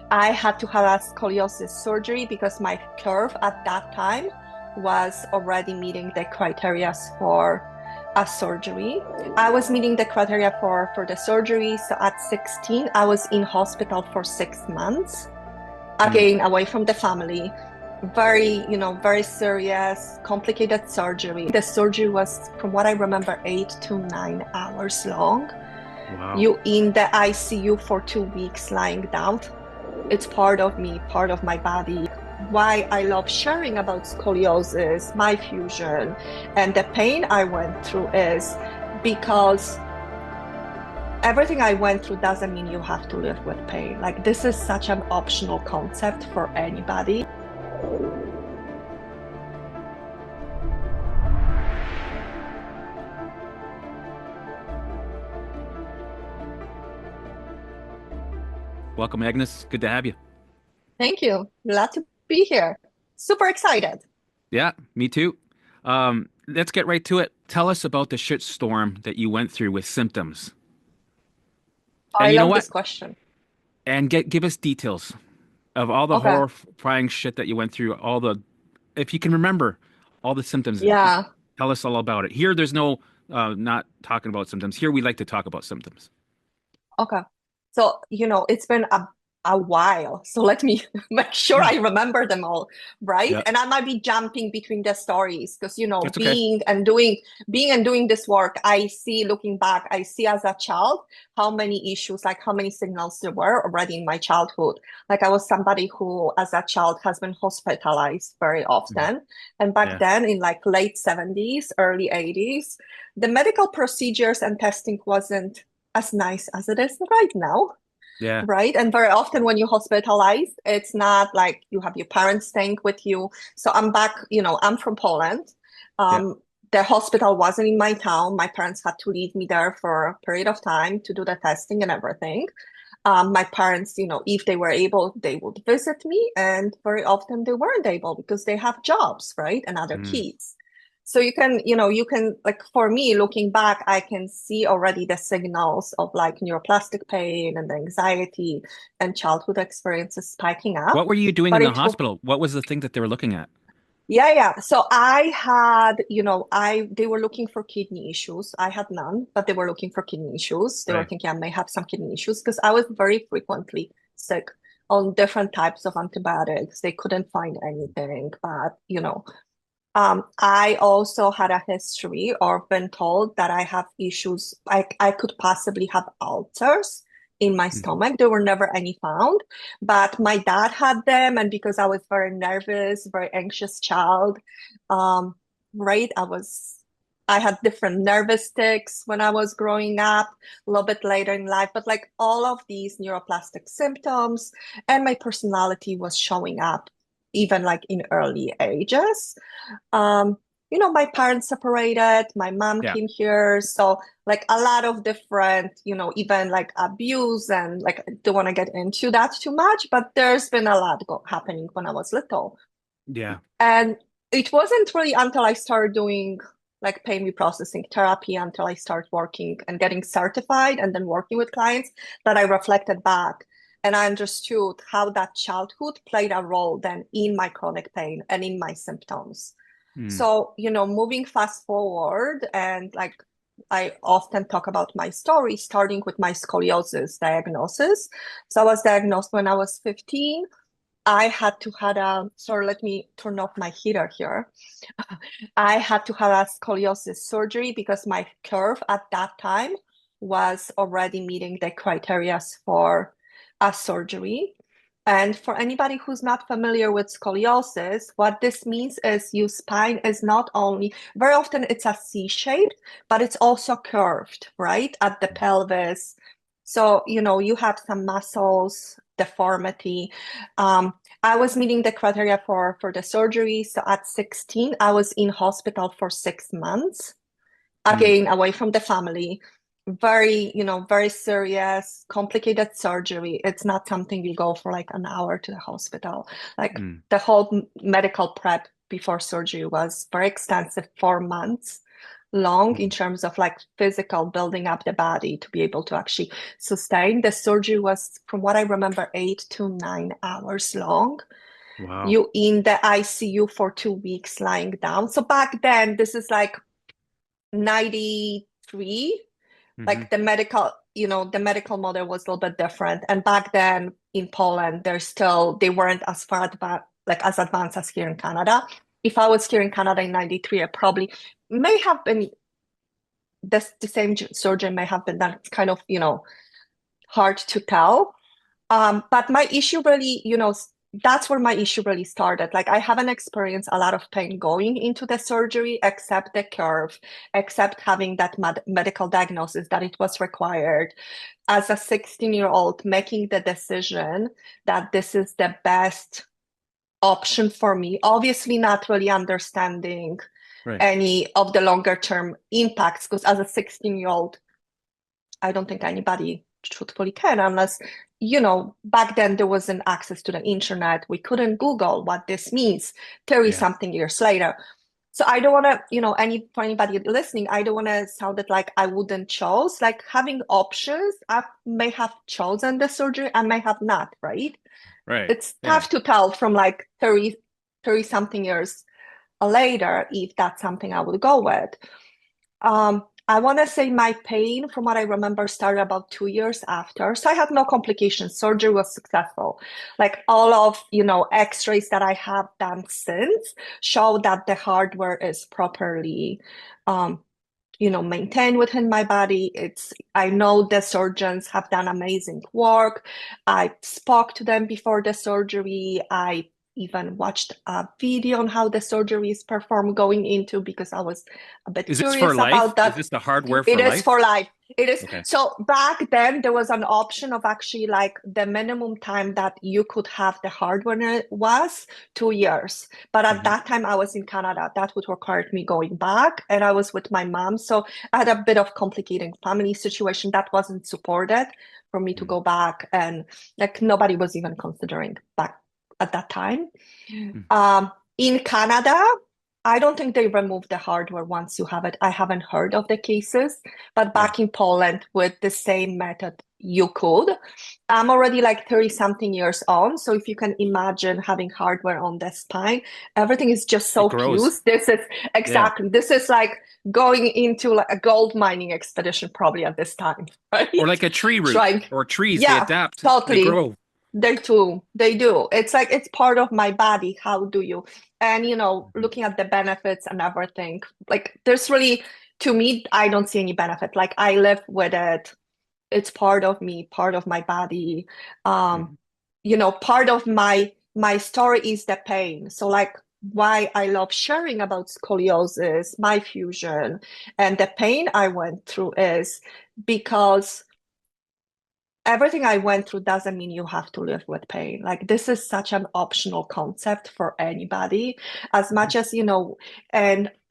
I had to have a scoliosis surgery because my curve at that time was already meeting the criteria for a surgery. I was meeting the criteria for the surgery. So at 16, I was in hospital for 6 months, Mm. again, away from the family. Very, very serious, complicated surgery. The surgery was, from what I remember, 8 to 9 hours long. Wow. You in the ICU for 2 weeks lying down. It's part of me, part of my body. Why I love sharing about scoliosis, my fusion, and the pain I went through is because everything I went through doesn't mean you have to live with pain. Like, this is such an optional concept for anybody. Welcome, Agnes. Good to have you. Thank you. Glad to be here. Super excited. Yeah, me too. Let's get right to it. Tell us about the shit storm that you went through with symptoms. And I you know love what? this question. And give us details of all the Okay. horrifying shit that you went through, if you can remember all the symptoms, Yeah. tell us all about it. Here, there's no not talking about symptoms. Here, we like to talk about symptoms. Okay. So, it's been a while. So let me make sure Yeah. I remember them all, right? Yeah, And I might be jumping between the stories because, that's okay. being and doing this work, I see, looking back, I see as a child how many issues, like how many signals there were already in my childhood. Like, I was somebody who, as a child, has been hospitalized very Mm. often. And back Yeah, then, in like late 70s, early 80s, the medical procedures and testing wasn't as nice as it is right now, yeah, right? And very often when you're hospitalized, it's not like you have your parents staying with you. So I'm back, I'm from Poland. yeah. Um, the hospital wasn't in my town. My parents had to leave me there for a period of time to do the testing and everything. My parents, if they were able, they would visit me, and very often they weren't able because they have jobs, right? And other Mm. kids. So you can, like, for me, looking back, I can see already the signals of like neuroplastic pain and anxiety and childhood experiences spiking up. What were you doing in But the it hospital? What was the thing that they were looking at? yeah, yeah. So I had, they were looking for kidney issues. I had none, but they were looking for kidney issues. They were Right. thinking I may have some kidney issues because I was very frequently sick on different types of antibiotics. They couldn't find anything, but I also had a history or been told that I have issues. I could possibly have ulcers in my Mm. stomach. There were never any found, but my dad had them. And because I was very nervous, very anxious child, um, right? I had different nervous tics when I was growing up, a little bit later in life, but like all of these neuroplastic symptoms and my personality was showing up even like in early ages. Um, my parents separated, my mom Yeah. came here. So like a lot of different, even like abuse, and like I don't want to get into that too much, but there's been a lot happening when I was little. Yeah. And it wasn't really until I started doing like pain reprocessing therapy, until I started working and getting certified and then working with clients, that I reflected back and I understood how that childhood played a role then in my chronic pain and in my symptoms. Mm. So, moving fast forward, and like I often talk about my story, starting with my scoliosis diagnosis. So I was diagnosed when I was 15. I had to had a, sorry, let me turn off my heater here. I had to have a scoliosis surgery because my curve at that time was already meeting the criteria for a surgery. And for anybody who's not familiar with scoliosis, what this means is your spine is not only, very often it's a C-shaped, but it's also curved, right? At the pelvis. So, you have some muscles, deformity. Um, I was meeting the criteria for the surgery. So at 16, I was in hospital for 6 months, Mm. again, away from the family. Very, very serious, complicated surgery. It's not something you go for like an hour to the hospital. Like Mm. the whole medical prep before surgery was very extensive, 4 months. long in Mhm. terms of like physical building up the body to be able to actually sustain. The surgery was, from what I remember, 8 to 9 hours long. Wow. You in the ICU for 2 weeks lying down. So back then, this is like 93, Hmm. like the medical model was a little bit different. And back then in Poland, they weren't as far advanced, like as advanced as here in Canada. If I was here in Canada in 93, I probably may have been the same surgeon may have been that. It's kind of, hard to tell. But my issue really, that's where my issue really started. Like I haven't experienced a lot of pain going into the surgery, except the curve, except having that medical diagnosis that it was required. As a 16-year-old, making the decision that this is the best option for me, obviously not really understanding Right. any of the longer term impacts, because as a 16-year-old, I don't think anybody truthfully can, unless, back then there wasn't access to the internet. We couldn't Google what this means 30 Yeah. something years later. So I don't want to, for anybody listening, I don't want to sound it like I wouldn't chose. Like having options, I may have chosen the surgery, I may have not, right? Right. It's Yeah. tough to tell from like 30 something years later if that's something I would go with. I want to say my pain, from what I remember, started about 2 years after. So I had no complications. Surgery was successful. Like all of, x-rays that I have done since show that the hardware is properly, um, maintained within my body. I know the surgeons have done amazing work. I spoke to them before the surgery. I even watched a video on how the surgery is performed going into, because I was a bit Is this for curious life? about Is that. this the hardware It for is life? for life. It is. Okay. So back then, there was an option of actually like the minimum time that you could have the hardware was 2 years. But at Hmm. that time, I was in Canada. That would require me going back, and I was with my mom. So I had a bit of complicating family situation that wasn't supported for me to Hmm. go back, and like nobody was even considering back at that time. In Canada, I don't think they remove the hardware once you have it. I haven't heard of the cases, but Yeah. back in Poland with the same method, you could. I'm already like 30 something years on. So if you can imagine having hardware on the spine, everything is just It so grows. fused. This is Yeah. exactly, this is like going into like a gold mining expedition probably at this time, Or right? like a tree root Trying, or trees, they yeah, adapt, they totally. grow. They do. They do. It's like it's part of my body. How do you? And Mhm. looking at the benefits and everything, like there's really, to me, I don't see any benefit. Like I live with it. It's part of me, part of my body. Um, Mhm. part of my story is the pain. So like why I love sharing about scoliosis, my fusion, and the pain I went through is because everything I went through doesn't mean you have to live with pain. Like this is such an optional concept for anybody, as Mhm. much as,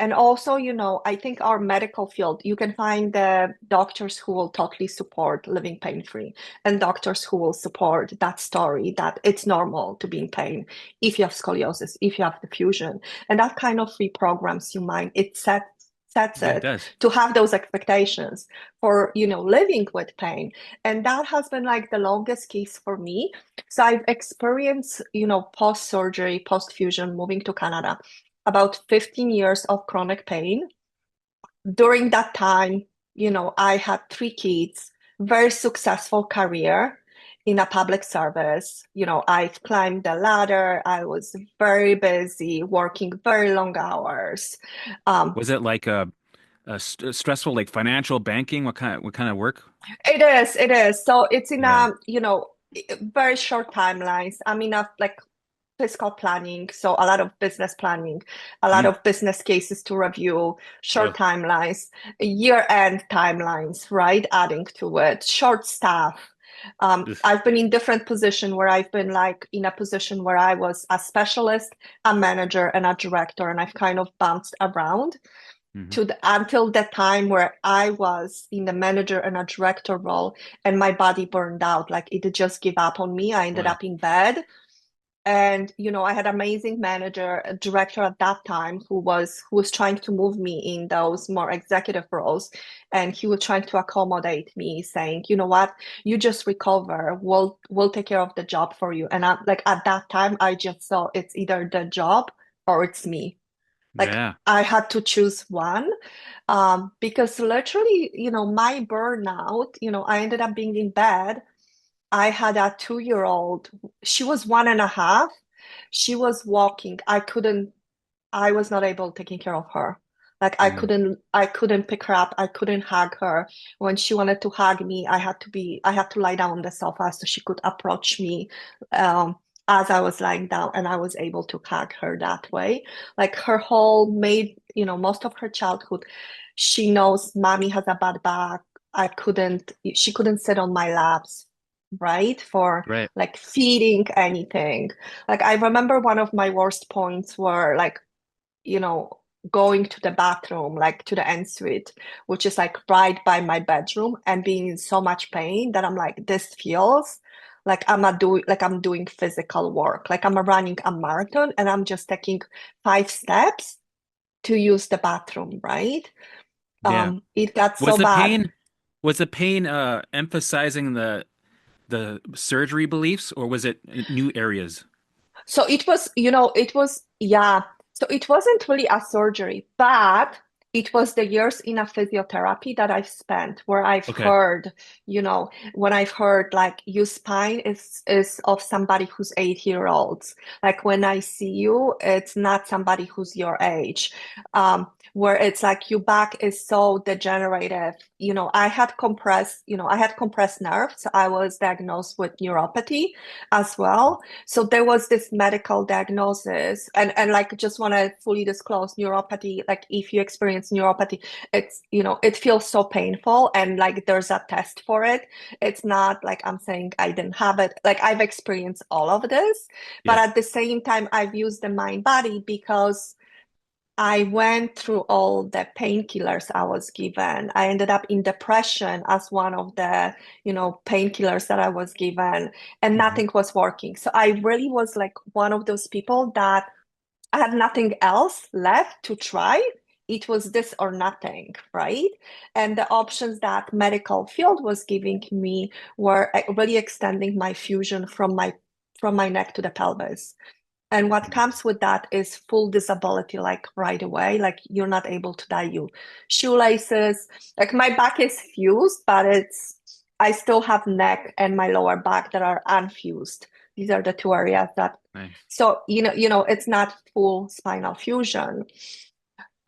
and also, I think our medical field, you can find the doctors who will totally support living pain-free and doctors who will support that story that it's normal to be in pain if you have scoliosis, if you have the fusion. And that kind of reprograms your mind. It sets Yeah, it it does. to have those expectations for, living with pain. And that has been like the longest case for me. So I've experienced, post surgery, post fusion, moving to Canada, about 15 years of chronic pain. During that time, I had 3 kids, very successful career in a public service. I've climbed the ladder. I was very busy, working very long hours. Um, Was it like stressful, like financial banking? What kind of work? it is. So it's in Yeah. very short timelines. I mean, I've like fiscal planning, so a lot of business planning, a lot Mm. of business cases to review, short Ugh. timelines, year-end timelines, right? Adding to it, short staff. Ugh. I've been in different position where I've been like in a position where I was a specialist, a manager, and a director, and I've kind of bounced around Mhm. until the time where I was in the manager and a director role, and my body burned out. Like it just gave up on me. I ended Wow. up in bed And I had amazing manager, a director at that time who was trying to move me in those more executive roles, and he was trying to accommodate me, saying, you know what, you just recover, we'll take care of the job for you. And I like at that time I just saw it's either the job or it's me. Like Yeah. I had to choose one, because literally, my burnout, I ended up being in bed. I had a 2-year old. She was 1.5. She was walking. I was not able taking care of her. Like Mm. I couldn't pick her up. I couldn't hug her. When she wanted to hug me, I had to lie down on the sofa so she could approach me, um, as I was lying down, and I was able to hug her that way. Like her whole made, most of her childhood, she knows mommy has a bad back. She couldn't sit on my laps, right? For Right. like feeding anything. Like I remember one of my worst points were like, you know, going to the bathroom, like to the ensuite, which is like right by my bedroom, and being in so much pain that I'm like, this feels like I'm doing physical work, like I'm running a marathon and I'm just taking 5 steps to use the bathroom, right? Yeah. It got Was so the bad. pain was the pain emphasizing the surgery beliefs, or was it new areas? So it was, yeah. So it wasn't really a surgery, but it was the years in a physiotherapy that I've spent where I've Okay. heard, when I've heard like your spine is of somebody who's 8 year olds. Like when I see you, it's not somebody who's your age. Where it's like your back is so degenerative. I had compressed nerves. I was diagnosed with neuropathy as well. So there was this medical diagnosis, and like just want to fully disclose neuropathy. Like if you experience neuropathy, it feels so painful, and like there's a test for it. It's not like I'm saying I didn't have it. Like I've experienced all of this, but Yeah. at the same time, I've used the mind body because I went through all the painkillers I was given. I ended up in depression as one of the, painkillers that I was given, and Hmm. nothing was working. So I really was like one of those people that I had nothing else left to try. It was this or nothing, right? And the options that medical field was giving me were really extending my fusion from my neck to the pelvis. And what comes with that is full disability, like right away. Like you're not able to tie your shoelaces. Like my back is fused, but I still have neck and my lower back that are unfused. These are the two areas that, Nice. so, it's not full spinal fusion.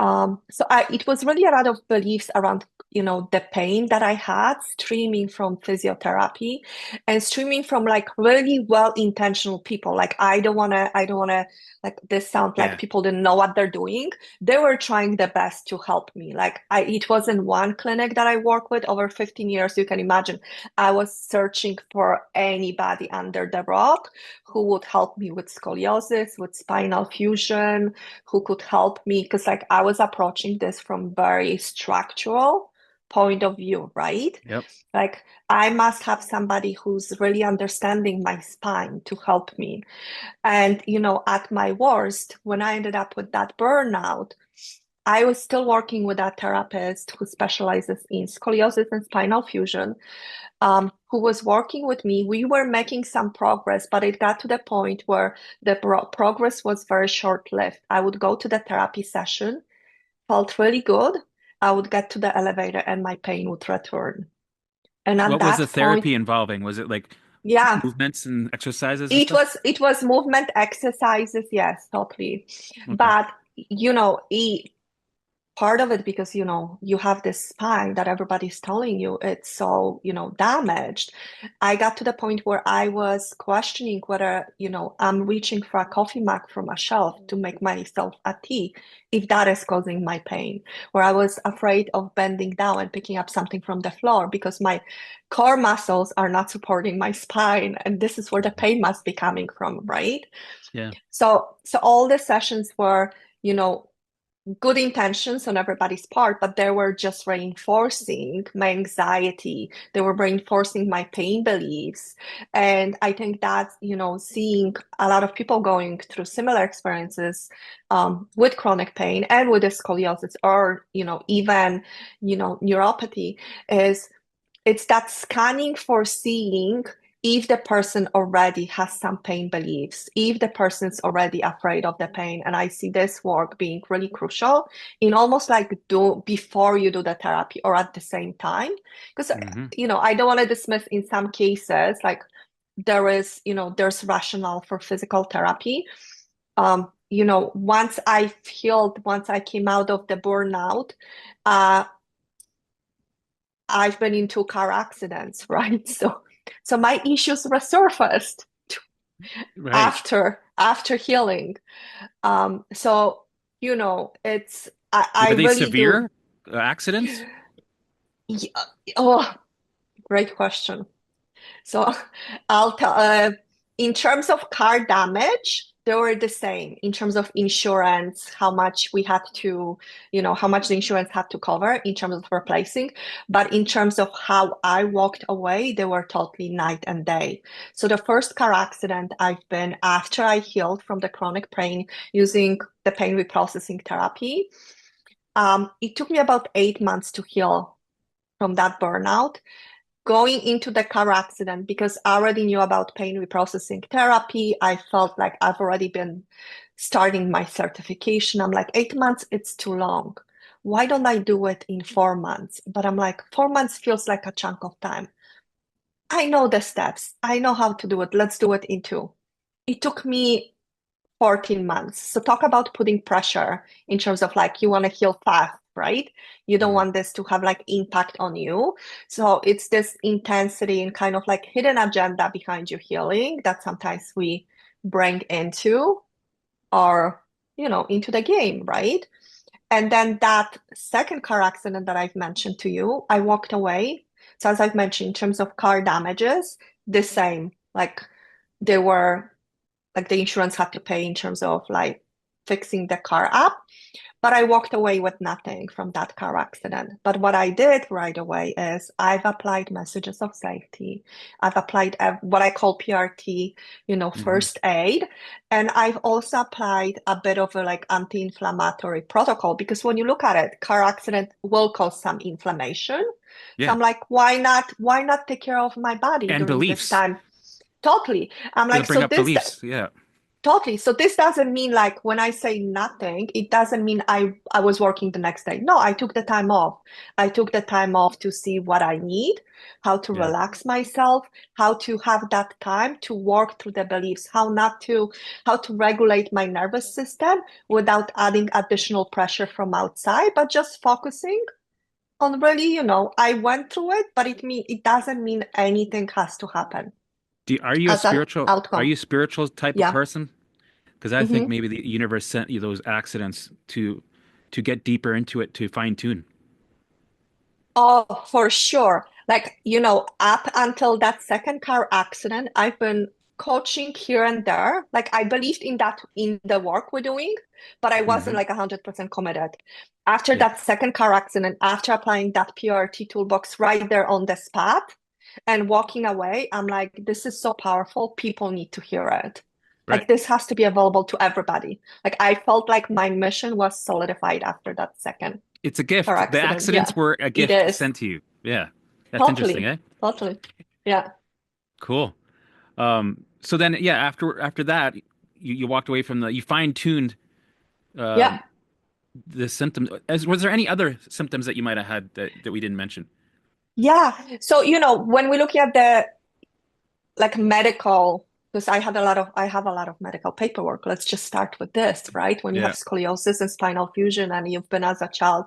It was really a lot of beliefs around, the pain that I had streaming from physiotherapy and streaming from like really well-intentional people. Like I don't wanna like this sound like Yeah. people didn't know what they're doing. They were trying their best to help me. Like it wasn't one clinic that I worked with over 15 years. You can imagine I was searching for anybody under the rock who would help me with scoliosis, with spinal fusion, who could help me because like I was approaching this from very structural point of view, right? Yep. Like I must have somebody who's really understanding my spine to help me. And at my worst, when I ended up with that burnout, I was still working with a therapist who specializes in scoliosis and spinal fusion, who was working with me. We were making some progress, but it got to the point where the progress was very short-lived. I would go to the therapy session, felt really good. I would get to the elevator and my pain would return. And at What was the that point, therapy involving? Was it like yeah, movements and exercises and it stuff? was it was movement exercises, yes, totally. Okay. But part of it because you have this spine that everybody's telling you it's so damaged. I got to the point where I was questioning whether I'm reaching for a coffee mug from a shelf to make myself a tea, if that is causing my pain, where I was afraid of bending down and picking up something from the floor because my core muscles are not supporting my spine, and this is where the pain must be coming from, right? Yeah. So all the sessions were, you know good intentions on everybody's part, but they were just reinforcing my anxiety. They were reinforcing my pain beliefs. And I think that, seeing a lot of people going through similar experiences with chronic pain and with the scoliosis or, even, neuropathy is it's that scanning for seeing if the person already has some pain beliefs, if the person's already afraid of the pain. And I see this work being really crucial in almost like do before you do the therapy or at the same time. Because, Hmm. I don't want to dismiss in some cases, like there's rationale for physical therapy. Once I've healed, once I came out of the burnout, uh, I've been into car accidents, right? So my issues resurfaced Right. after healing. So it's I Were they really do. severe accidents? Yeah, oh, great question. So I'll tell, in terms of car damage, they were the same in terms of insurance, how much we had to, how much the insurance had to cover in terms of replacing. But in terms of how I walked away, they were totally night and day. So the first car accident I've been after I healed from the chronic pain using the pain reprocessing therapy, it took me about 8 months to heal from that burnout going into the car accident because I already knew about pain reprocessing therapy. I felt like I've already been starting my certification. I'm like, 8 months, it's too long. Why don't I do it in 4 months? But I'm like, 4 months feels like a chunk of time. I know the steps. I know how to do it. Let's do it in two. It took me 14 months. So talk about putting pressure in terms of like you want to heal fast, right? You don't Hmm. want this to have like impact on you. So it's this intensity and kind of like hidden agenda behind your healing that sometimes we bring into or into the game, right? And then that second car accident that I've mentioned to you, I walked away. So as I've mentioned, in terms of car damages, the same. Like they were like the insurance had to pay in terms of like fixing the car up. But I walked away with nothing from that car accident. But what I did right away is I've applied messages of safety. I've applied what I call PRT, Hmm. first aid. And I've also applied a bit of a like anti-inflammatory protocol because when you look at it, car accident will cause some inflammation. So Yeah. I'm like, why not take care of my body And during this beliefs. time? Totally. I'm It'll like, bring so up this beliefs. Yeah. totally. So this doesn't mean like when I say nothing, it doesn't mean I was working the next day. No, I took the time off. I took the time off to see what I need, how to Yeah. relax myself, how to have that time to work through the beliefs, how to regulate my nervous system without adding additional pressure from outside, but just focusing on really, I went through it, but it doesn't mean anything has to happen Are you a as an spiritual? Are outcome. you a spiritual type of Yeah. person? Because I think Mm-hmm. maybe the universe sent you those accidents to get deeper into it to fine tune. Oh, for sure. Like, up until that second car accident, I've been coaching here and there. Like, I believed in that, in the work we're doing, but I wasn't Hmm. like 100% committed. After Yeah. that second car accident, after applying that PRT toolbox right there on the spot and walking away, I'm like, this is so powerful. People need to hear it. Right. Like, this has to be available to everybody. Like, I felt like my mission was solidified after that second It's a car gift. The accident. accidents Yeah, were a it gift is. sent to you. Yeah. That's interesting, Totally. eh? Totally. Yeah. Cool. So then, yeah, after that, you walked away from you fine-tuned Yeah. um, the symptoms. Was there any other symptoms that you might have had that we didn't mention? Yeah. So, when we're looking at the like medical, because I have a lot of medical paperwork. Let's just start with this, right? When you have Yeah. scoliosis and spinal fusion and you've been as a child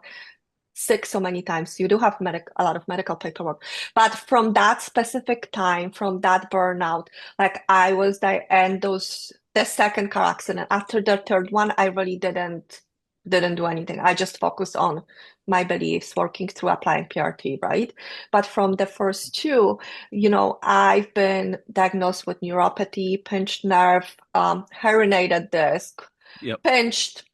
sick so many times, you do have a lot of medical paperwork. But from that specific time, from that burnout, like I was there and the second car accident, after the third one, I really didn't do anything. I just focused on my beliefs, working through applying PRT, right? But from the first two, I've been diagnosed with neuropathy, pinched nerve, herniated disc, Yep. pinched,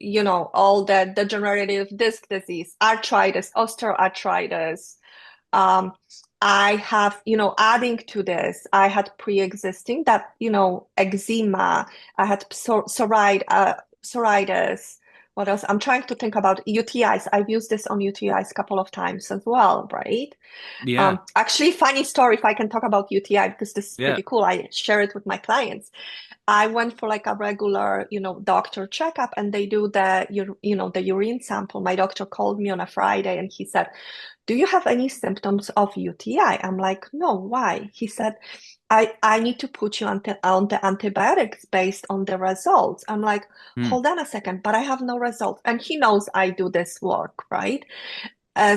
all the degenerative disc disease, arthritis, osteoarthritis. Um, I have, adding to this, I had pre-existing that, eczema. I had psoriasis. What else? I'm trying to think about UTIs. I've used this on UTIs a couple of times as well, right? Yeah. Actually, funny story if I can talk about UTI because this is Yeah. pretty cool. I share it with my clients. I went for like a regular, doctor checkup and they do the urine sample. My doctor called me on a Friday and he said, "Do you have any symptoms of UTI?" I'm like, "No, why?" He said, I need to put you on the antibiotics based on the results. I'm like, Hmm. hold on a second, but I have no results. And he knows I do this work, right?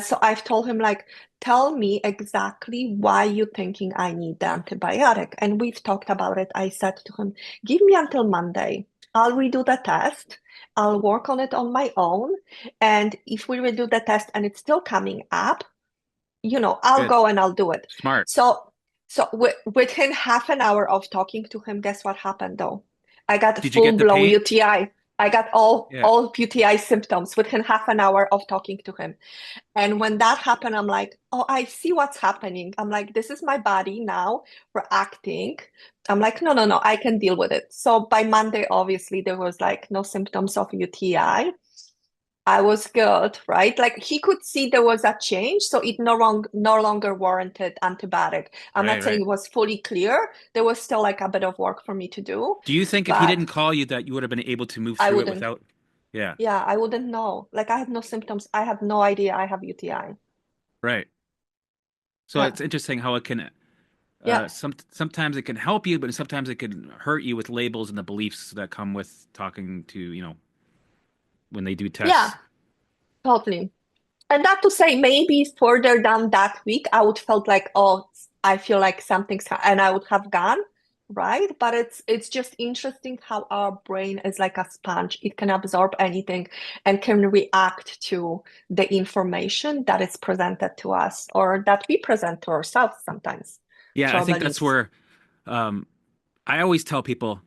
So I've told him, like, tell me exactly why you're thinking I need the antibiotic. And we've talked about it. I said to him, give me until Monday. I'll redo the test. I'll work on it on my own. And if we redo the test and it's still coming up, I'll Good. go and I'll do it. Smart. So within half an hour of talking to him, guess what happened though? I got Did you get the full-blown pain? UTI. I got all Yeah. all UTI symptoms within half an hour of talking to him. And when that happened, I'm like, oh, I see what's happening. I'm like, this is my body now reacting. I'm like, no, no, no, I can deal with it. So by Monday, obviously, there was like no symptoms of UTI. I was good, right? Like he could see there was a change, so it no longer warranted antibiotic. I'm Right, not saying right. it was fully clear. There was still like a bit of work for me to do, Do you think if he but didn't call you that you would have been able to move I through it wouldn't. without? Yeah. Yeah, I wouldn't know. Like I had no symptoms. I had no idea I have UTI. Right. So Yeah, it's interesting how it can yeah, sometimes it can help you, but sometimes it can hurt you with labels and the beliefs that come with talking to, when they do yeah, tests. totally. And not to say maybe further down that week, I would felt like, oh, I feel like and I would have gone, right? But it's just interesting how our brain is like a sponge. It can absorb anything and can react to the information that is presented to us or that we present to ourselves sometimes Yeah, through I our think that's beliefs. where um, I always tell people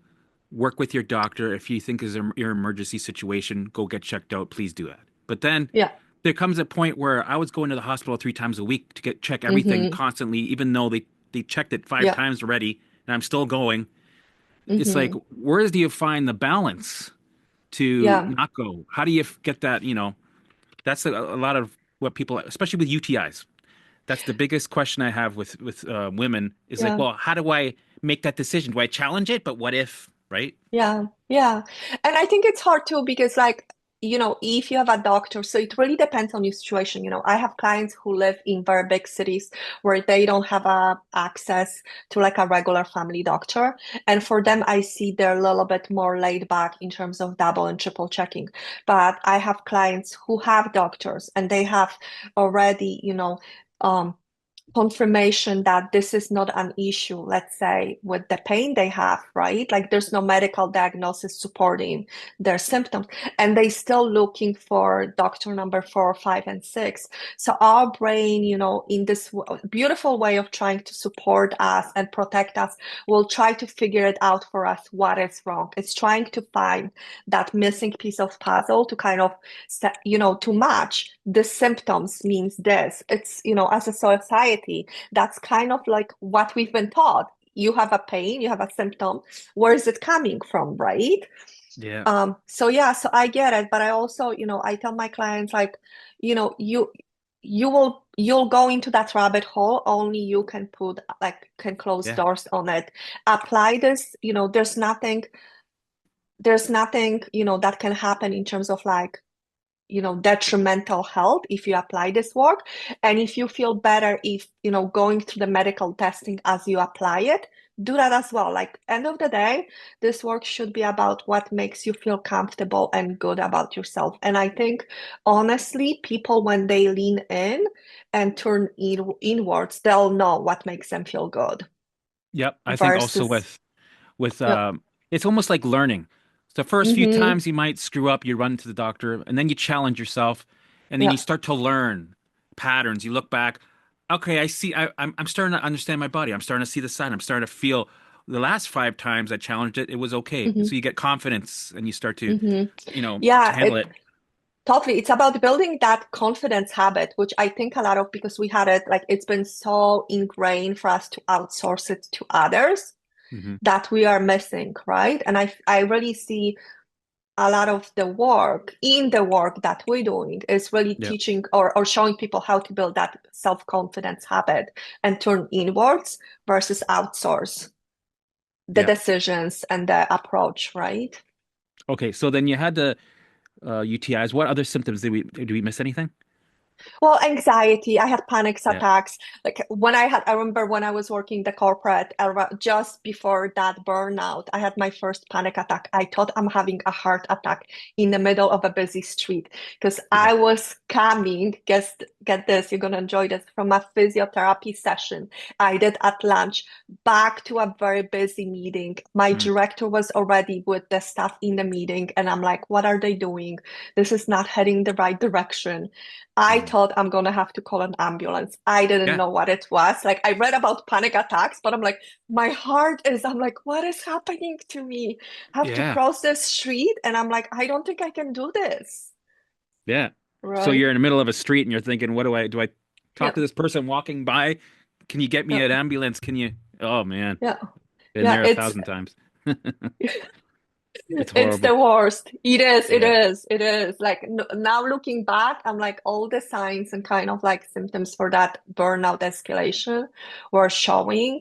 work with your doctor. If you think is your emergency situation, go get checked out. Please do that. But then Yeah. there comes a point where I was going to the hospital 3 times a week to get check everything Mm-hmm. constantly, even though they checked it five Yeah. times already, and I'm still going. It's like, Mm-hmm. where do you find the balance to Yeah. not go? How do you get that? That's a lot of what people, especially with UTIs. That's the biggest question I have with women is like, Yeah. well, how do I make that decision? Do I challenge it? But what if, right? Yeah, yeah. And I think it's hard too because like, if you have a doctor, so it really depends on your situation. I have clients who live in very big cities where they don't have access to like a regular family doctor. And for them, I see they're a little bit more laid back in terms of double and triple checking. But I have clients who have doctors and they have already, um, confirmation that this is not an issue, let's say, with the pain they have, right? Like there's no medical diagnosis supporting their symptoms, and they still looking for doctor number 4, 5, and 6. So our brain, in this beautiful way of trying to support us and protect us, will try to figure it out for us what is wrong. It's trying to find that missing piece of puzzle to kind of to match the symptoms means this. It's, as a society, that's kind of like what we've been taught. You have a pain, you have a symptom. Where is it coming from, right? Yeah. So yeah, so I get it, but I also, I tell my clients like, you'll go into that rabbit hole. Only you can close Yeah. doors on it. Apply this, there's nothing, that can happen in terms of like detrimental health if you apply this work. And if you feel better if going through the medical testing as you apply it, do that as well. Like end of the day, this work should be about what makes you feel comfortable and good about yourself. And I think honestly, people when they lean in and turn inwards, they'll know what makes them feel good Yep. I think also versus with yep. it's almost like learning. The first few Mm-hmm. times you might screw up, you run to the doctor, and then you challenge yourself, and then you Yeah. start to learn patterns. You look back, okay, I see. I'm starting to understand my body. I'm starting to see the sign. I'm starting to feel the last 5 times I challenged it, it was okay. Hmm. So you get confidence and you start to, Hmm. to Yeah, handle it it. totally. It's about building that confidence habit, which I think a lot of because we had it like it's been so ingrained for us to outsource it to others Hmm. that we are missing, right? And I really see a lot of the work in the work that we're doing is really Yeah. teaching or showing people how to build that self-confidence habit and turn inwards versus outsource the Yeah. decisions and the approach, right? Okay. So then you had the UTIs. What other symptoms did we miss anything? Well, anxiety. I had panic Yeah. attacks. Like I remember when I was working the corporate, just before that burnout, I had my first panic attack. I thought I'm having a heart attack in the middle of a busy street because Yeah. I was coming, get this, you're gonna enjoy this, from a physiotherapy session I did at lunch back to a very busy meeting. My Mm, director was already with the staff in the meeting, and I'm like, what are they doing? This is not heading the right direction. I mm. thought I'm gonna have to call an ambulance. I didn't Yeah. know what it was. Like I read about panic attacks, but I'm like, I'm like, what is happening to me? I have to Yeah. cross the street, and I'm like, I don't think I can do this. Yeah. So Right? you're in the middle of a street and you're thinking, what do I Yeah, talk to this person walking by? Can you get me yeah, an ambulance? Can you? Oh man, yeah, been yeah. there a thousand times. It's It's horrible. the worst. It is, it Yeah. is, it is. Like n now looking back, I'm like all the signs and kind of like symptoms for that burnout escalation were showing.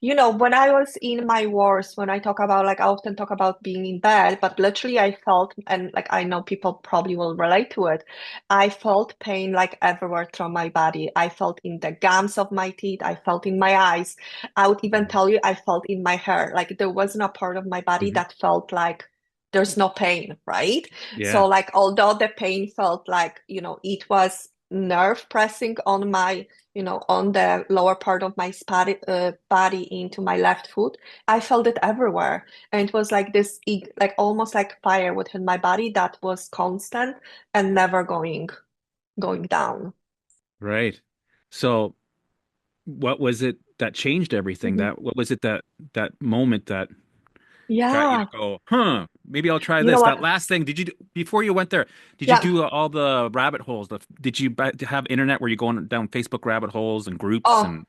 When I was in my worst, when I talk about like I often talk about being in bed, but literally I felt, and like I know people probably will relate to it. I felt pain like everywhere through my body. I felt in the gums of my teeth. I felt in my eyes. I would even Mm-hmm. tell you I felt in my hair. Like there wasn't a part of my body Mm-hmm. that felt like there's no pain, right? Yeah. So like although the pain felt like, it was nerve pressing on on the lower part of my body into my left foot, I felt it everywhere. And it was like this, like almost like fire within my body that was constant and never going down. Right. So what was it that changed everything? Mhm. What was it that moment that got you to Yeah. go, huh, maybe I'll try You know this. That what? last thing, before you went there, did you Yeah. do all the rabbit holes? Did you have internet where you're going down Facebook rabbit holes and groups Oh, and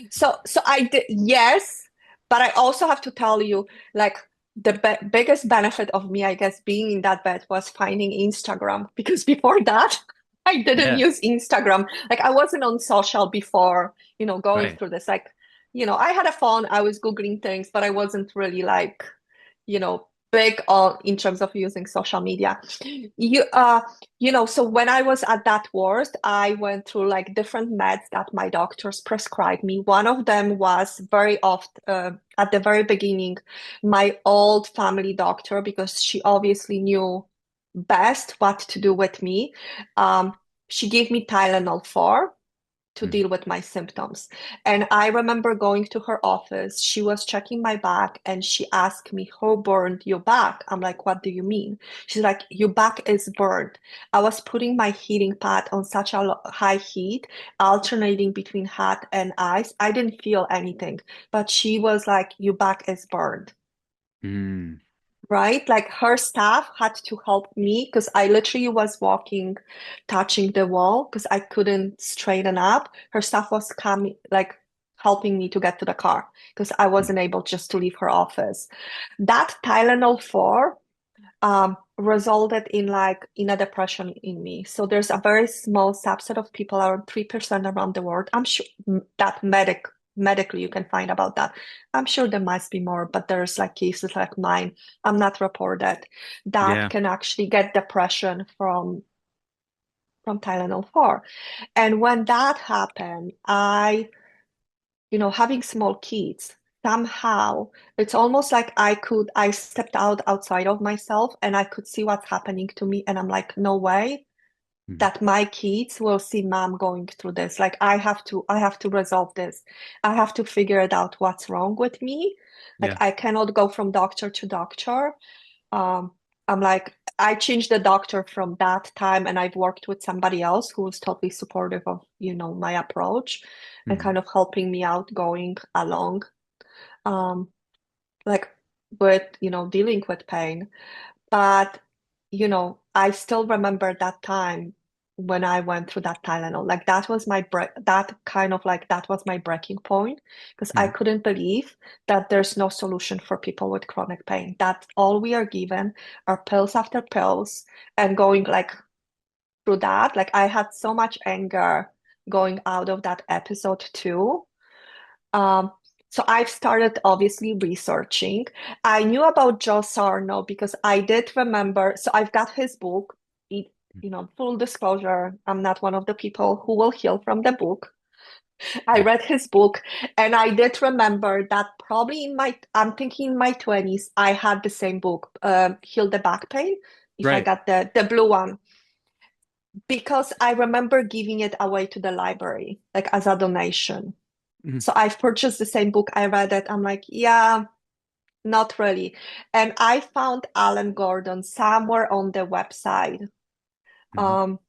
so I did, yes, but I also have to tell you, like the biggest benefit of me, I guess, being in that bed was finding Instagram because before that, I didn't yeah, use Instagram. Like I wasn't on social before, going right. through this. Like, I had a phone, I was Googling things, but I wasn't really like, big on in terms of using social media. So when I was at that worst, I went through like different meds that my doctors prescribed me. One of them was very oft at the very beginning, my old family doctor, because she obviously knew best what to do with me. Um, she gave me Tylenol 4 to Mhm. deal with my symptoms. And I remember going to her office. She was checking my back and she asked me, who burned your back? I'm like, what do you mean? She's like, your back is burned. I was putting my heating pad on such a high heat, alternating between hot and ice. I didn't feel anything, but she was like, your back is burned. Mm, Right? Like her staff had to help me because I literally was walking, touching the wall because I couldn't straighten up. Her staff was coming, like helping me to get to the car because I mm, wasn't able just to leave her office. That Tylenol 4 resulted in like in a depression in me. So there's a very small subset of people, around 3% around the world. I'm sure that medically you can find about that. I'm sure there must be more, but there's like cases like mine, I'm not reported, that yeah. can actually get depression from Tylenol 4. And when that happened, having small kids, somehow it's almost like I stepped outside of myself and I could see what's happening to me. And I'm like, no way Mhm. that my kids will see mom going through this. Like I have to resolve this. I have to figure it out what's wrong with me. Like Yeah. I cannot go from doctor to doctor. Um, I'm like, I changed the doctor from that time and I've worked with somebody else who was totally supportive of, my approach and Mhm. kind of helping me out going along. um, like with, dealing with pain. But, I still remember that time when I went through that Tylenol. Like that was my that was my breaking point because I Mhm. couldn't believe that there's no solution for people with chronic pain. That all we are given are pills after pills and going like through that. Like I had so much anger going out of that episode too. Um, so I've started obviously researching. I knew about Joe Sarno because I did remember. So I've got his book. It, full disclosure, I'm not one of the people who will heal from the book. I Yeah. read his book and I did remember that probably I'm thinking in my 20s, I had the same book, Heal the Back Pain, if I Right. got the blue one, because I remember giving it away to the library, like as a donation. Mhm. So I've purchased the same book. I read it. I'm like, yeah, not really. And I found Alan Gordon somewhere on the website. Mhm. Um,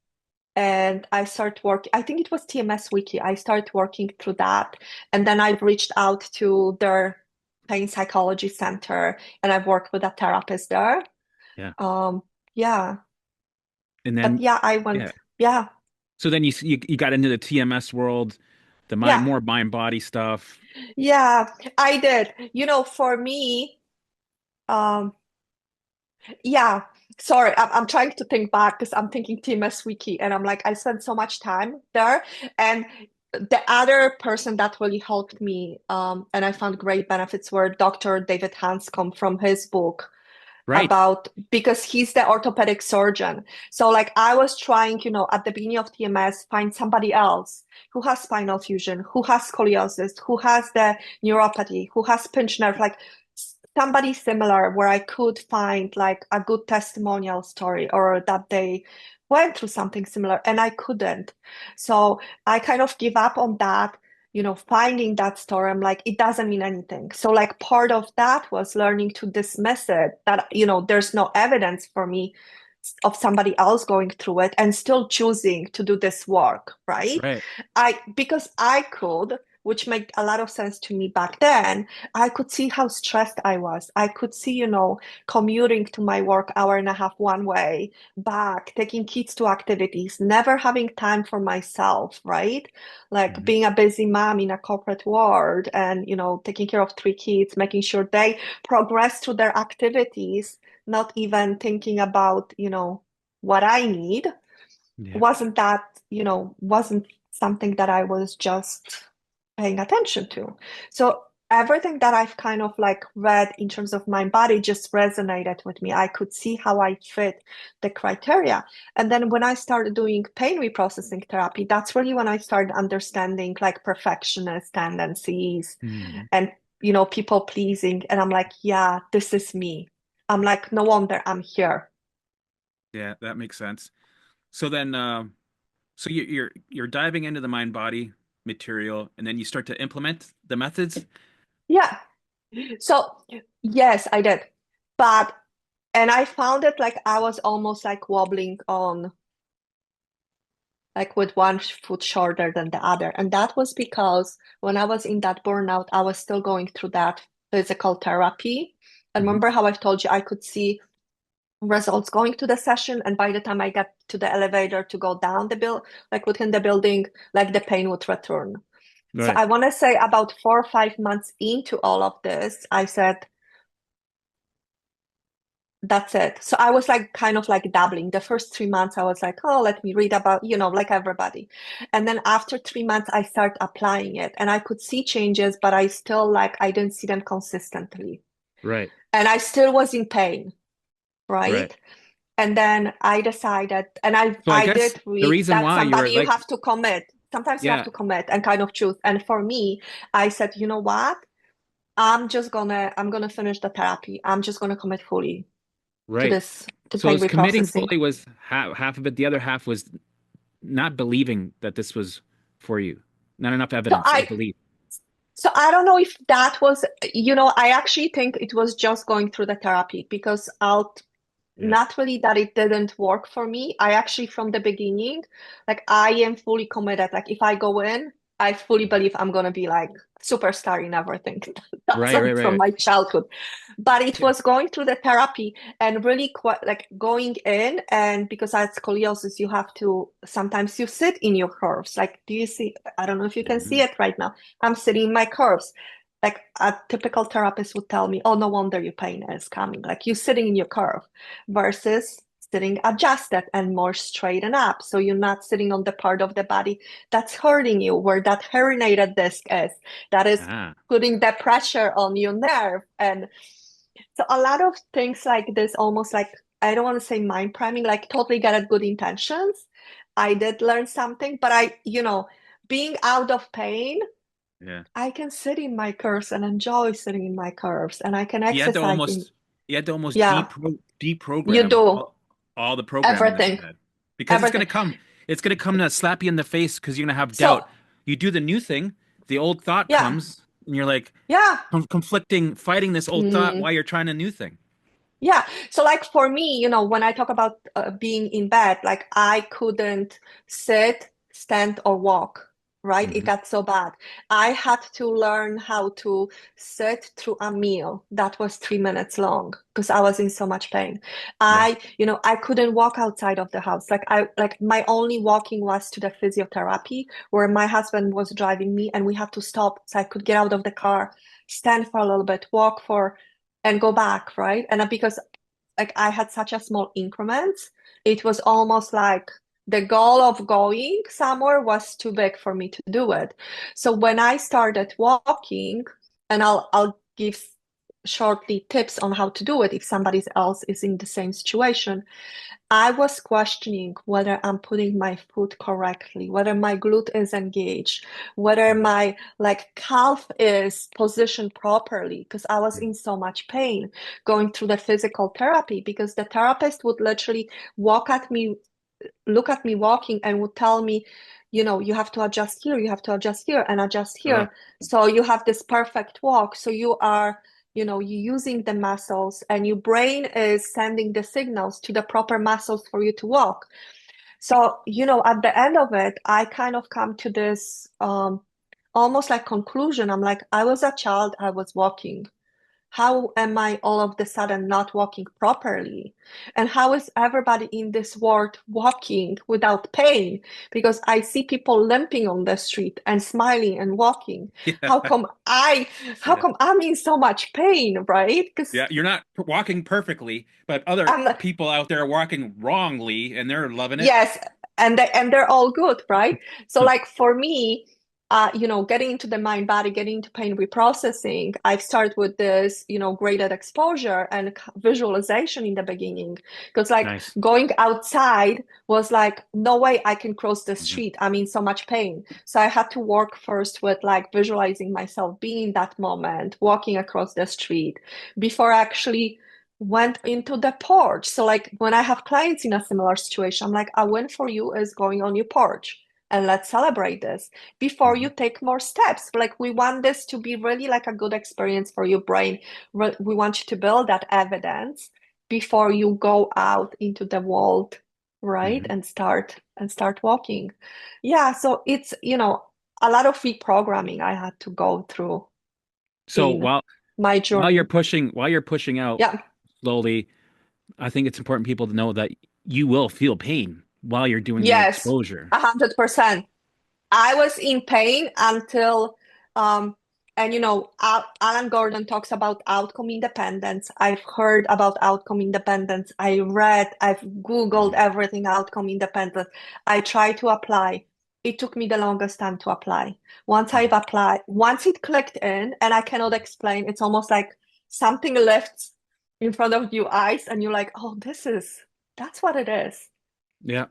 and I started working, I think it was TMS Wiki. I started working through that. And then I've reached out to their pain psychology center and I've worked with a therapist there. Yeah. Um, yeah. And But then, yeah, I yeah. went, yeah, So then you got into the TMS world, the yeah, more mind body stuff. yeah, I did. For me, um, yeah, sorry, I'm trying to think back because I'm thinking TMS Wiki and I'm like, I spent so much time there. And the other person that really helped me, and I found great benefits were Dr. David Hanscom from his book Right. about because he's the orthopedic surgeon. So like I was trying, at the beginning of TMS, find somebody else who has spinal fusion, who has scoliosis, who has the neuropathy, who has pinched nerve, like somebody similar where I could find like a good testimonial story or that they went through something similar and I couldn't. So I kind of give up on that. Finding that story, I'm like, it doesn't mean anything. So, like, part of that was learning to dismiss it, that, there's no evidence for me of somebody else going through it and still choosing to do this work, right? Right. Because I could, which made a lot of sense to me back then, I could see how stressed I was. I could see, commuting to my work hour and a half one way, back, taking kids to activities, never having time for myself, right? Like Mhm. being a busy mom in a corporate world and, taking care of three kids, making sure they progress through their activities, not even thinking about, what I need Yeah. wasn't something that I was just paying attention to. So everything that I've kind of like read in terms of my body just resonated with me. I could see how I fit the criteria. And then when I started doing pain reprocessing therapy, that's really when I started understanding like perfectionist tendencies Mhm. and people pleasing. And I'm like, yeah, this is me. I'm like, no wonder I'm here. Yeah, that makes sense. So then, so you're diving into the mind body material, and then you start to implement the methods. Yeah. So, yes, I did. But, and I found it like I was almost like wobbling on, like with one foot shorter than the other. And that was because when I was in that burnout, I was still going through that physical therapy. And Hmm. remember how I told you I could see results going to the session. And by the time I got to the elevator to go down the like within the building, like the pain would return. So Right. I want to say about 4 or 5 months into all of this, I said, that's it. So I was like kind of like dabbling. The first 3 months, I was like, oh, let me read about, like everybody. And then after 3 months, I started applying it and I could see changes, but I still like, I didn't see them consistently. Right. And I still was in pain, Right. right? And then I decided, and I, So I I guess did the read reason that why you somebody were you like, have to commit. Sometimes you have yeah, to commit and kind of choose. And for me, I said, you know what? I'm gonna finish the therapy. I'm just gonna commit fully to right. this to So pain is committing reprocessing. fully was half of it. The other half was not believing that this was for you. Not enough So evidence of I belief. so I don't know if that was, I actually think it was just going through the therapy because out Yeah. not really that it didn't work for me. I actually from the beginning, like I am fully committed. Like if I go in, I fully believe I'm gonna be like superstar in everything. That's Right, right, like from right. my childhood. But it Yeah. was going through the therapy and really quite like going in, and because I had scoliosis, you have to sometimes you sit in your curves. Like, do you see? I don't know if you can see Mhm. it right now. I'm sitting in my curves. Like a typical therapist would tell me, oh, no wonder your pain is coming. Like you're sitting in your curve versus sitting adjusted and more straight and up. So you're not sitting on the part of the body that's hurting you, where that herniated disc is, that is Ah, putting the pressure on your nerve. And so a lot of things like this, almost like, I don't want to say mind priming, like totally get at good intentions. I did learn something, but being out of pain, yeah. I can sit in my curves and enjoy sitting in my curves, and I can You had to exercise in, almost you had to almost yeah, you deprogram do all the programming that you everything, had because everything. it's gonna come to slap you in the face because you're gonna have So, doubt. You do the new thing, the old thought yeah, comes, and you're like yeah. conflicting, fighting this old thought Mm. while you're trying a new thing. Yeah. So like for me, when I talk about being in bed, like I couldn't sit, stand, or walk, right? It Hmm. got so bad. I had to learn how to sit through a meal that was 3 minutes long because I was in so much pain. Yeah. I couldn't walk outside of the house. Like my only walking was to the physiotherapy where my husband was driving me and we had to stop so I could get out of the car, stand for a little bit, walk for and go back, right? And because like I had such a small increments, it was almost like the goal of going somewhere was too big for me to do it. So when I started walking, and I'll give shortly tips on how to do it if somebody else is in the same situation. I was questioning whether I'm putting my foot correctly, whether my glute is engaged, whether Hmm. my like calf is positioned properly, because I was in so much pain going through the physical therapy because the therapist would literally walk at me, look at me walking and would tell me, you have to adjust here, you have to adjust here and adjust Uh, here. So you have this perfect walk. So you're using the muscles and your brain is sending the signals to the proper muscles for you to walk. So, at the end of it, I kind of come to this almost like conclusion. I'm like, I was a child, I was walking. How am I all of the sudden not walking properly? And how is everybody in this world walking without pain? Because I see people limping on the street and smiling and walking. yeah. How come I, how Yeah. come I'm in so much pain, right? Because Yeah. You're not walking perfectly, but other I'm people out there are walking wrongly and they're loving it. Yes, and they're all good, right? So like for me, getting into the mind body, getting into pain reprocessing, I start with this, graded exposure and visualization in the beginning. Because like Nice. going outside was like, no way I can cross the Hmm. street. I'm in so much pain. So I had to work first with like visualizing myself being in that moment, walking across the street before actually went into the porch. So like when I have clients in a similar situation, I'm like, a win for you is going on your porch and let's celebrate this before Hmm. you take more steps. Like we want this to be really like a good experience for your brain. We want you to build that evidence before you go out into the world, right? Hmm. And start walking. Yeah, so it's, a lot of reprogramming I had to go through So in my journey. while you're pushing out Yeah. slowly, I think it's important people to know that you will feel pain while you're doing the Yes, exposure. 100%. I was in pain until, and Alan Gordon talks about outcome independence. I've heard about outcome independence. I've Googled Hmm. everything outcome independence. I tried to apply. It took me the longest time to apply. Once I've Hmm. applied, once it clicked in, and I cannot explain, it's almost like something lifts in front of your eyes, and you're like, oh, that's what it is. Yeah.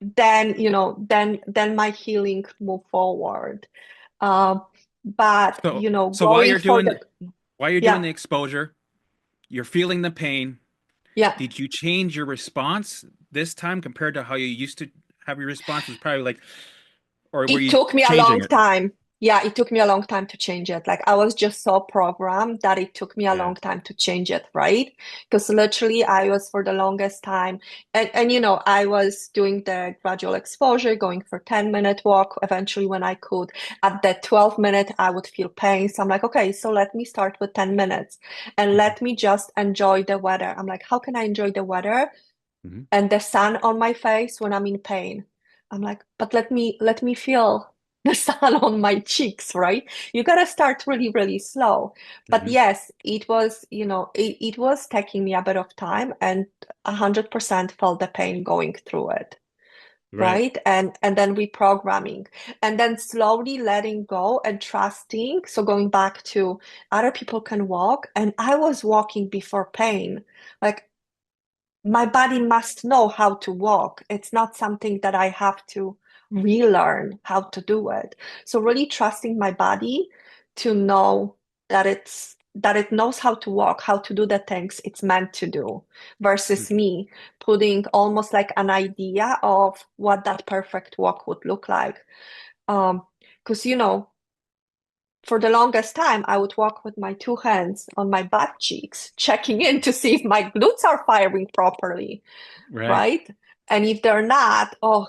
Then my healing move forward. Um, but So going for the while you're doing yeah, the exposure, you're feeling the pain. yeah. Did you change your response this time compared to how you used to have your response was probably like, or were It you took me a long changing it? time. Yeah, it took me a long time to change it. Like I was just so programmed that it took me a Yeah. long time to change it, right? Because literally I was for the longest time and you know, I was doing the gradual exposure, going for 10-minute walk eventually when I could. At the 12-minute, I would feel pain. So I'm like, okay, so let me start with 10 minutes and Hmm. let me just enjoy the weather. I'm like, how can I enjoy the weather Hmm. and the sun on my face when I'm in pain? I'm like, but let me feel the sun on my cheeks, right? You gotta start really, really slow. But Hmm. yes, it was, you know, it was taking me a bit of time and 100% felt the pain going through it, Right. right? And then reprogramming and then slowly letting go and trusting. So going back to other people can walk, and I was walking before pain. Like my body must know how to walk. It's not something that I have to relearn how to do it. So really trusting my body to know that it knows how to walk, how to do the things it's meant to do, versus me putting almost like an idea of what that perfect walk would look like. Because you know, for the longest time, I would walk with my two hands on my butt cheeks, checking in to see if my glutes are firing properly, Right. right? And if they're not, oh,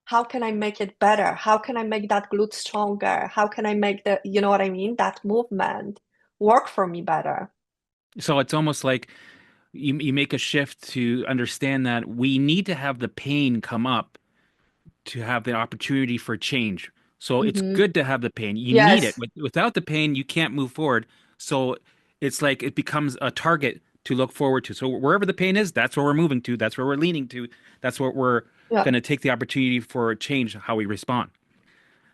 how can I make it better? How can I make that glute stronger? How can I make the, you know what I mean? That movement work for me better. So it's almost like you make a shift to understand that we need to have the pain come up to have the opportunity for change. So it's Hmm. good to have the pain. You need it. Yes. Without the pain, you can't move forward. So it's like it becomes a target to look forward to. So wherever the pain is, that's where we're moving to. That's where we're leaning to. That's what we're Yeah. going to take the opportunity for change, how we respond.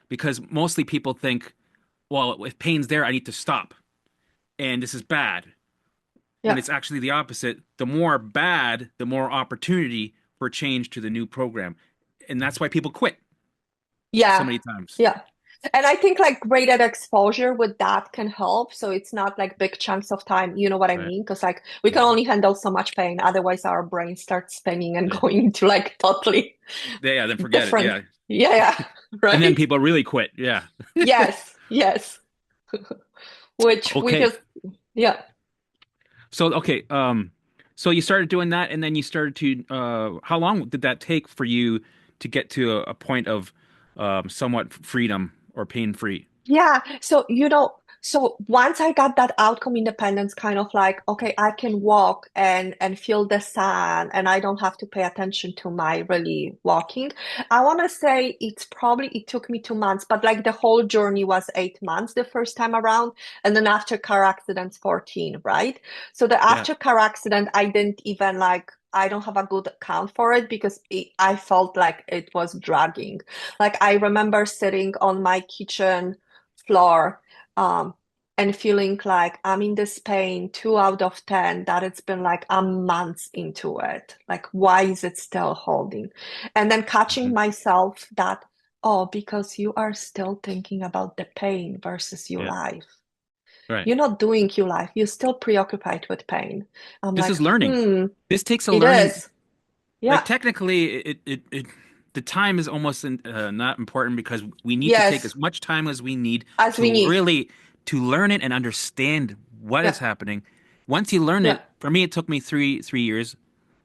Because mostly people think, well, if pain's there, I need to stop. And this is bad. When Yeah. it's actually the opposite. The more bad, the more opportunity for change to the new program. And that's why people quit so Yeah. many times. Yeah. And I think like graded exposure with that can help. So it's not like big chunks of time. You know what I Right. mean? Because like we can Mhm. only handle so much pain. Otherwise, our brain starts spinning and Yeah. going into like totally Yeah, then forget it. different. Yeah. Yeah. Yeah. And then Right. people really quit. Yeah. Yes. Yes. Which we Okay. just, yeah. So okay, so you started doing that and then you started to how long did that take for you to get to a point of somewhat freedom or pain free? Yeah. So, you know, so once I got that outcome independence, kind of like, okay, I can walk and feel the sun and I don't have to pay attention to my really walking. I want to say it took me 2 months, but like the whole journey was 8 months the first time around. And then after car accidents, 14, right? So the Yeah. after car accident, I didn't even like, I don't have a good account for it because I felt like it was dragging. Like I remember sitting on my kitchen floor, um, and feeling like I'm in this pain 2 out of 10, that it's been like I'm months into it. Like, why is it still holding? And then catching Mhm. myself that, oh, because you are still thinking about the pain versus your Yeah. life. Right. You're not doing your life. You're still preoccupied with pain. I'm This like, is learning. hmm, This takes a it learning. is. Like Yeah. technically, the time is almost not important because we need to take Yes. as much time as we need As we to need. really to learn it and understand what is Yeah. happening. Once you learn Yeah. it, for me, it took me three years.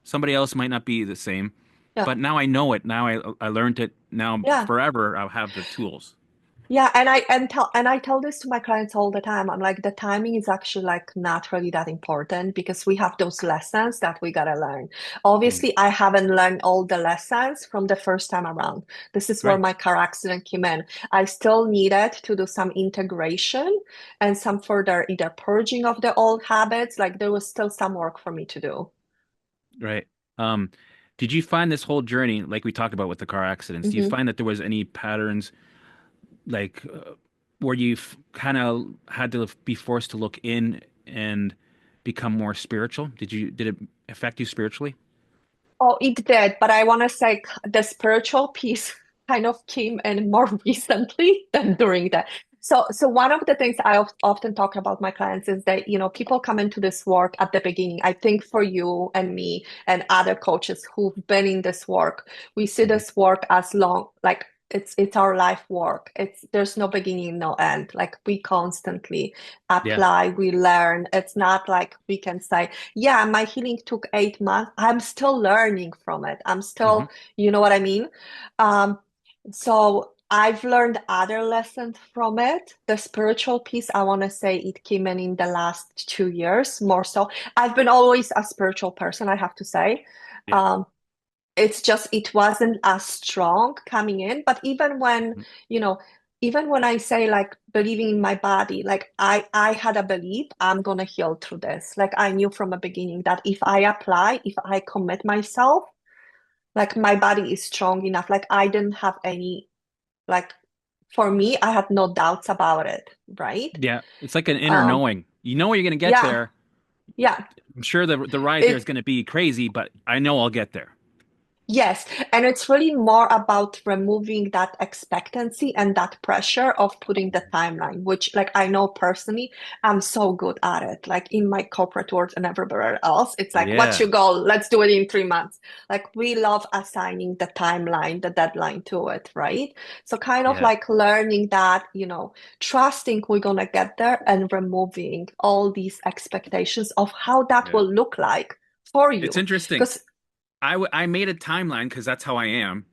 Somebody else might not be the same, Yeah. but now I know it. Now I learned it. Now Yeah. forever I'll have the tools. Yeah, and I tell this to my clients all the time. I'm like, the timing is actually like not really that important because we have those lessons that we gotta learn. Mm. Obviously, I haven't learned all the lessons from the first time around. This is where Right, my car accident came in. I still needed to do some integration and some further either purging of the old habits. Like there was still some work for me to do. right. Um, did you find this whole journey, like we talked about with the car accidents, do you Hmm. find that there was any patterns like where you kind of had to be forced to look in and become more spiritual? Did it affect you spiritually? Oh, it did, but I want to say the spiritual piece kind of came in more recently than during that. So one of the things I often talk about my clients is that, you know, people come into this work at the beginning. I think for you and me and other coaches who've been in this work, we see Hmm. this work as long, like it's our life work. It's there's no beginning, no end. Like we constantly Yeah. apply, we learn. It's not like we can say, yeah, my healing took 8 months. I'm still learning from it. I'm Hmm. still, you know what I mean? Um, so I've learned other lessons from it. The spiritual piece, I want to say it came in the last 2 years more so. I've been always a spiritual person, I have to say. Yeah. Um, it's just it wasn't as strong coming in. But even when, Mhm. you know, even when I say like believing in my body, like I had a belief I'm gonna heal through this. Like I knew from the beginning that if I apply, if I commit myself, like my body is strong enough. Like I didn't have any like for me, I had no doubts about it, right? Yeah. It's like an inner Um, knowing. You know you're going to get yeah, there. yeah. I'm sure the ride there is It going to be crazy, but I know I'll get there. Yes, and it's really more about removing that expectancy and that pressure of putting the timeline, which, like, I know personally, I'm so good at it. Like in my corporate world and everywhere else, it's like, what's Yeah. your goal? Let's do it in 3 months. Like, we love assigning the timeline, the deadline to it, right? So, kind of Yeah. like learning that, trusting we're gonna get there and removing all these expectations of how that Yeah. will look like for It's you. interesting. Because, I made a timeline because that's how I am.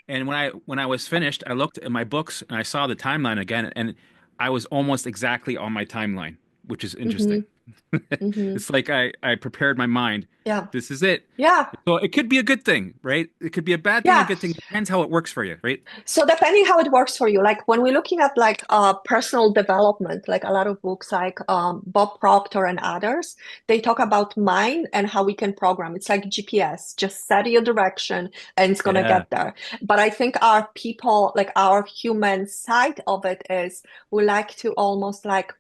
And when I was finished, I looked at my books and I saw the timeline again, and I was almost exactly on my timeline, which is interesting. hmm hmm It's like I prepared my mind. Yeah. This is it. Yeah. So it could be a good thing, right? It could be a bad thing, a Yeah. good thing. Depends how it works for you, right? So depending how it works for you, like when we're looking at like personal development, like a lot of books like Bob Proctor and others, they talk about mind and how we can program. It's like GPS, just set your direction and it's gonna Yeah. get there. But I think our people, like our human side of it is we like to almost like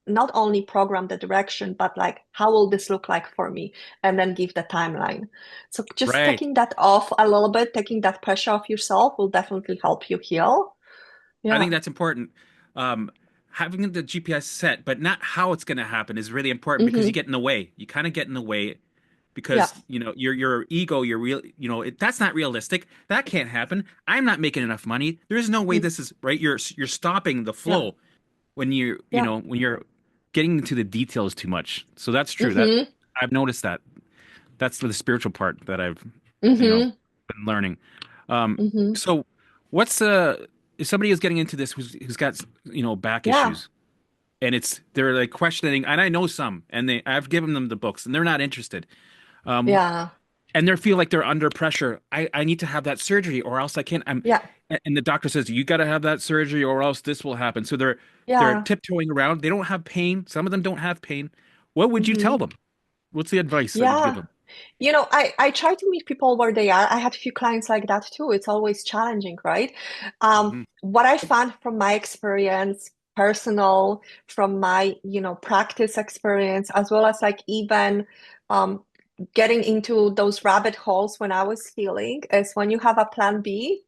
not only program the direction, but like how will this look like for me? And then give the timeline. So just Right. taking that off a little bit, taking that pressure off yourself will definitely help you heal. I Yeah. think that's important. Um, Having the GPS set, but not how it's going to happen is really important because you hmm get in the way. You kind of get in the way Yeah. because your ego, your real, that's not realistic. That can't happen. I'm not making enough money. There is no way Mhm. this is right. You're stopping the Yeah. flow when Yeah. when you're getting into the details too much. So that's true. That hmm I've noticed that. That's the spiritual part that I've hmm been learning. Um, hmm so what's if somebody is getting into this who's got back Yeah. issues and they're like questioning, and I know some, and I've given them the books and they're not interested. Um, Yeah. and they feel like they're under pressure. I need to have that surgery or else I can't. Yeah. And the doctor says you got to have that surgery or else this will happen. So they're Yeah. tiptoeing around. They don't have pain. Some of them don't have pain. What would you tell hmm them? What's the advice that you'd give Yeah. them? I try to meet people where they are. I had a few clients like that too. It's always challenging, right? Hmm. What I found from my experience, personal, from my, practice experience, as well as like even um, getting into those rabbit holes when I was healing, is when you have a plan B,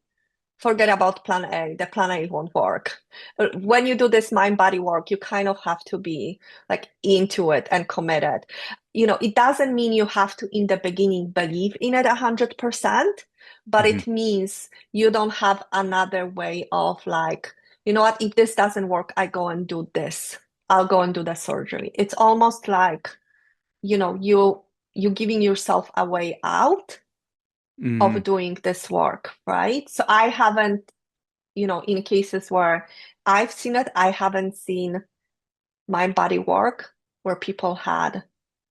forget about plan A. The plan A won't work. When you do this mind body work, you kind of have to be like into it and committed. It doesn't mean you have to, in the beginning, believe in it 100%, but Hmm. it means you don't have another way of like, you know what, if this doesn't work, I go and do this. I'll go and do the surgery. It's almost like, you giving yourself a way out of Hmm. doing this work, right? So I haven't, in cases where I've seen it, I haven't seen mind body work where people had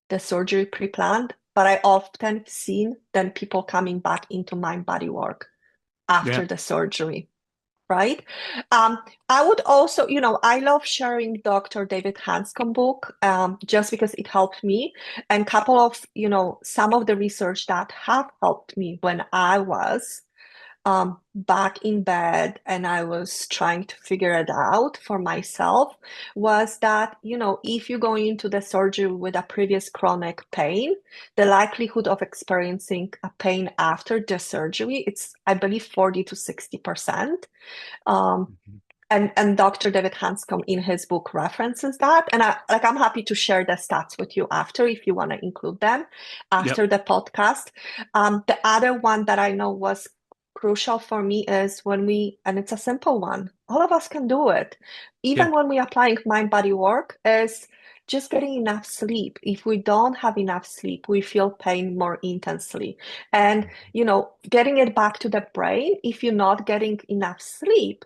the surgery pre-planned, but I often seen then people coming back into mind body work Yeah. after the surgery, right? Um, I would also, I love sharing Dr. David Hanscom book just because it helped me and couple of, some of the research that have helped me when I was back in bed and I was trying to figure it out for myself was that, if you go into the surgery with a previous chronic pain, the likelihood of experiencing a pain after the surgery, it's, I believe, 40 to 60%. Um, Mhm. and Dr. David Hanscom in his book references that. And I'm happy to share the stats with you after if you want to include them Yep. after the podcast. The other one that I know was crucial for me is when and it's a simple one, all of us can do it. Yeah. Even when we applying mind body work, is just getting enough sleep. If we don't have enough sleep, we feel pain more intensely. And, getting it back to the brain, if you're not getting enough sleep,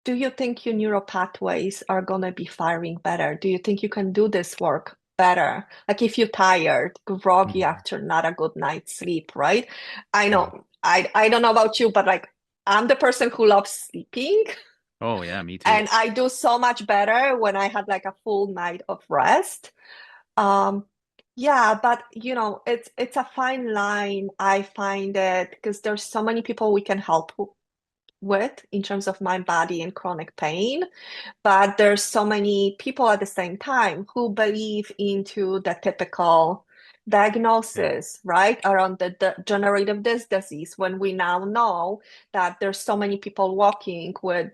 do you think your neural pathways are going to be firing better? Do you think you can do this work better? Like if you're tired, groggy Mhm. after not a good night's sleep, right? I Yeah. know, I don't know about you, but like I'm the person who loves sleeping, Oh yeah, me too. and I do so much better when I had like a full night of rest. Um, yeah, but it's a fine line. I find it because there's so many people we can help with in terms of mind, body, and chronic pain. But there's so many people at the same time who believe into the typical Yeah. diagnosis, right, around the degenerative disc disease, when we now know that there's so many people walking with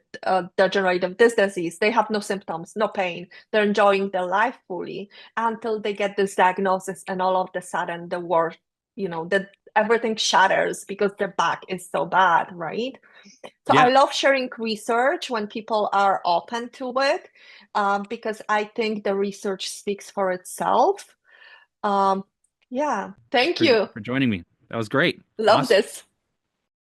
degenerative disc disease. They have no symptoms, no pain. They're enjoying their life fully until they get this diagnosis, and all of a sudden the world, that everything shatters because their back is so bad, right? So I Yeah. love sharing research when people are open to it, because I think the research speaks for itself. Um, yeah, thank For you. for joining me. That was great. Love Awesome. this.